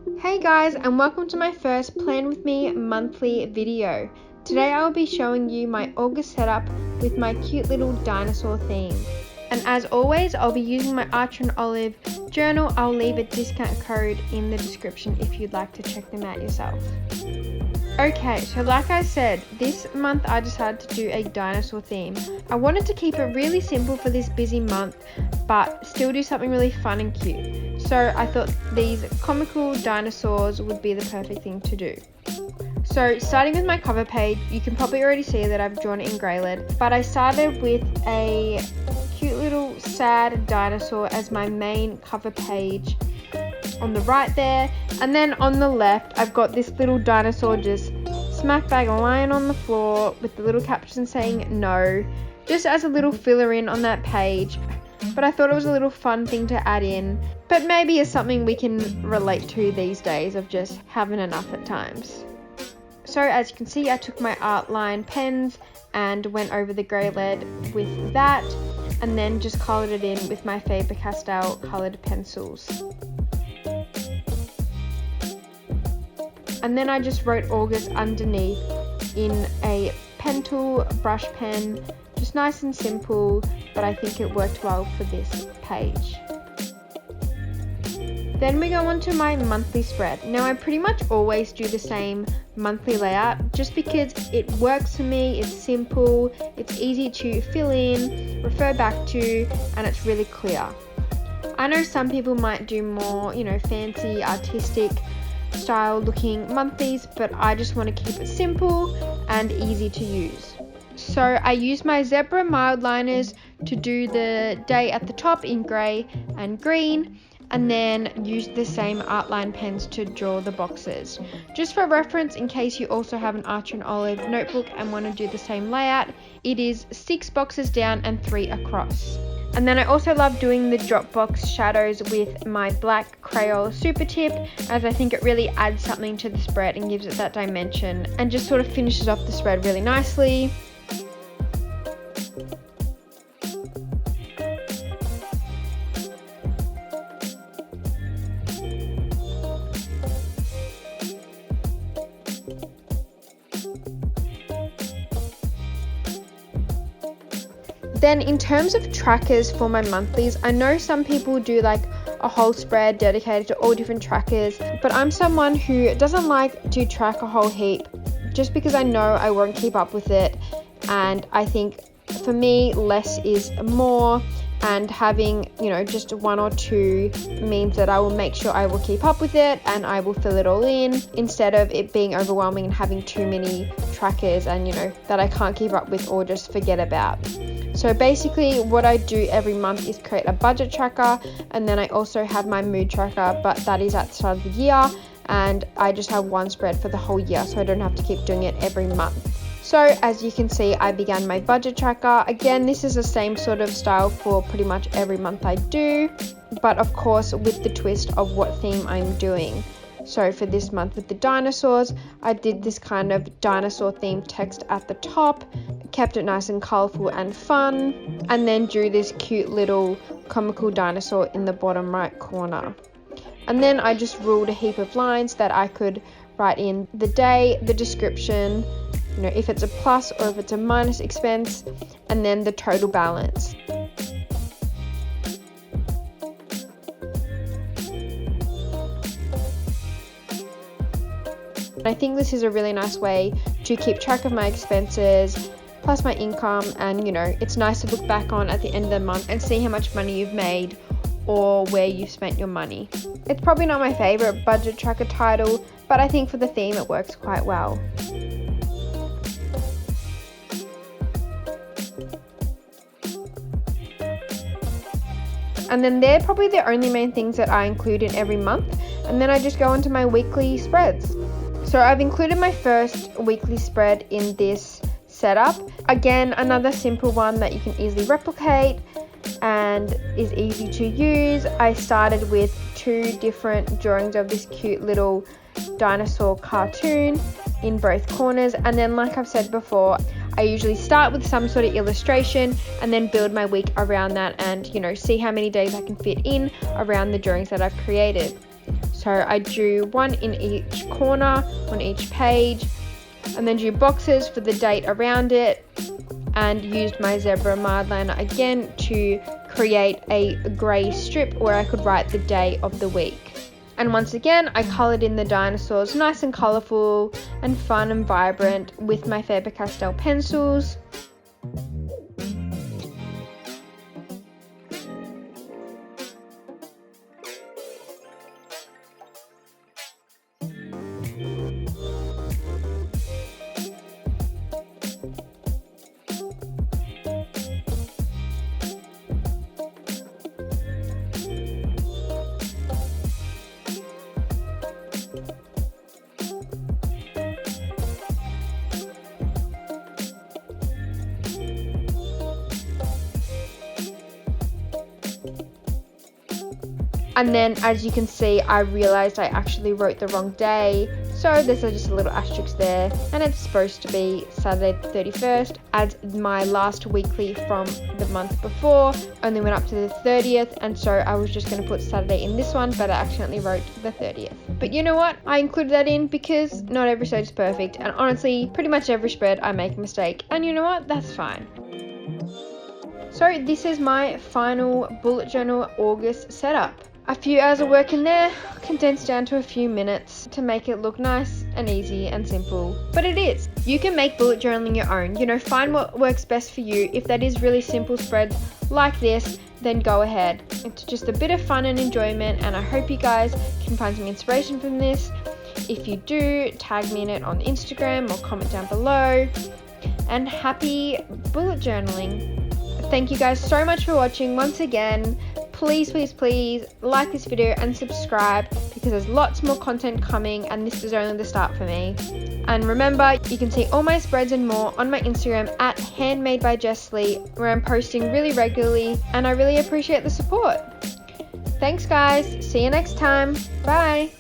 Hey guys, and welcome to my first Plan With Me monthly video. Today I will be showing you my August setup with my cute little dinosaur theme. And as always, I'll be using my Archer and Olive journal. I'll leave a discount code in the description if you'd like to check them out yourself. Okay, so like I said, this month I decided to do a dinosaur theme. I wanted to keep it really simple for this busy month, but still do something really fun and cute. So I thought these comical dinosaurs would be the perfect thing to do. So starting with my cover page, you can probably already see that I've drawn it in grey lead, but I started with a cute little sad dinosaur as my main cover page on the right there, and then on the left I've got this little dinosaur just smack bang lying on the floor with the little caption saying no, just as a little filler in on that page. But I thought it was a little fun thing to add in, but maybe it's something we can relate to these days of just having enough at times. So as you can see, I took my outline pens and went over the grey lead with that, and then just coloured it in with my Faber-Castell coloured pencils. And then I just wrote August underneath in a pen tool brush pen, just nice and simple, but I think it worked well for this page. Then we go on to my monthly spread. Now I pretty much always do the same monthly layout just because it works for me, it's simple, it's easy to fill in, refer back to, and it's really clear. I know some people might do more, fancy, artistic style looking monthlies, but I just want to keep it simple and easy to use. So I use my zebra mild liners to do the day at the top in grey and green, and then use the same outline pens to draw the boxes. Just for reference, in case you also have an Archer and Olive notebook and want to do the same layout, it is 6 boxes down and 3 across. And then I also love doing the drop box shadows with my black Crayola Super Tip, as I think it really adds something to the spread and gives it that dimension and just sort of finishes off the spread really nicely. Then in terms of trackers for my monthlies, I know some people do like a whole spread dedicated to all different trackers, but I'm someone who doesn't like to track a whole heap just because I know I won't keep up with it, and I think for me less is more, and having just 1 or 2 means that I will make sure I will keep up with it and I will fill it all in, instead of it being overwhelming and having too many trackers and that I can't keep up with or just forget about. So basically what I do every month is create a budget tracker, and then I also have my mood tracker, but that is at the start of the year, and I just have one spread for the whole year so I don't have to keep doing it every month. So as you can see, I began my budget tracker. Again, this is the same sort of style for pretty much every month I do, but of course with the twist of what theme I'm doing. So for this month with the dinosaurs, I did this kind of dinosaur themed text at the top, kept it nice and colourful and fun, and then drew this cute little comical dinosaur in the bottom right corner. And then I just ruled a heap of lines that I could write in the day, the description, if it's a plus or if it's a minus expense, and then the total balance. I think this is a really nice way to keep track of my expenses plus my income, and it's nice to look back on at the end of the month and see how much money you've made or where you've spent your money. It's probably not my favorite budget tracker title, but I think for the theme it works quite well. And then they're probably the only main things that I include in every month, and then I just go into my weekly spreads. So I've included my first weekly spread in this setup. Again, another simple one that you can easily replicate and is easy to use. I started with 2 different drawings of this cute little dinosaur cartoon in both corners, and then like I've said before, I usually start with some sort of illustration and then build my week around that, and see how many days I can fit in around the drawings that I've created. So So I drew one in each corner on each page, and then drew boxes for the date around it, and used my zebra mildliner again to create a grey strip where I could write the day of the week. And once again, I coloured in the dinosaurs nice and colourful and fun and vibrant with my Faber-Castell pencils. And then, as you can see, I realized I actually wrote the wrong day, so there's just a little asterisk there, and it's supposed to be Saturday the 31st, as my last weekly from the month before only went up to the 30th, and so I was just going to put Saturday in this one, but I accidentally wrote the 30th. But you know what? I included that in because not every spread is perfect, and honestly, pretty much every spread I make a mistake, and you know what? That's fine. So this is my final bullet journal August setup. A few hours of work in there, condensed down to a few minutes to make it look nice and easy and simple. But it is. You can make bullet journaling your own. You know, find what works best for you. If that is really simple spreads like this, then go ahead. It's just a bit of fun and enjoyment, and I hope you guys can find some inspiration from this. If you do, tag me in it on Instagram or comment down below. And happy bullet journaling. Thank you guys so much for watching once again. Please like this video and subscribe, because there's lots more content coming, and this is only the start for me. And remember, you can see all my spreads and more on my Instagram at handmadebyjesslee, where I'm posting really regularly, and I really appreciate the support. Thanks guys, see you next time, bye.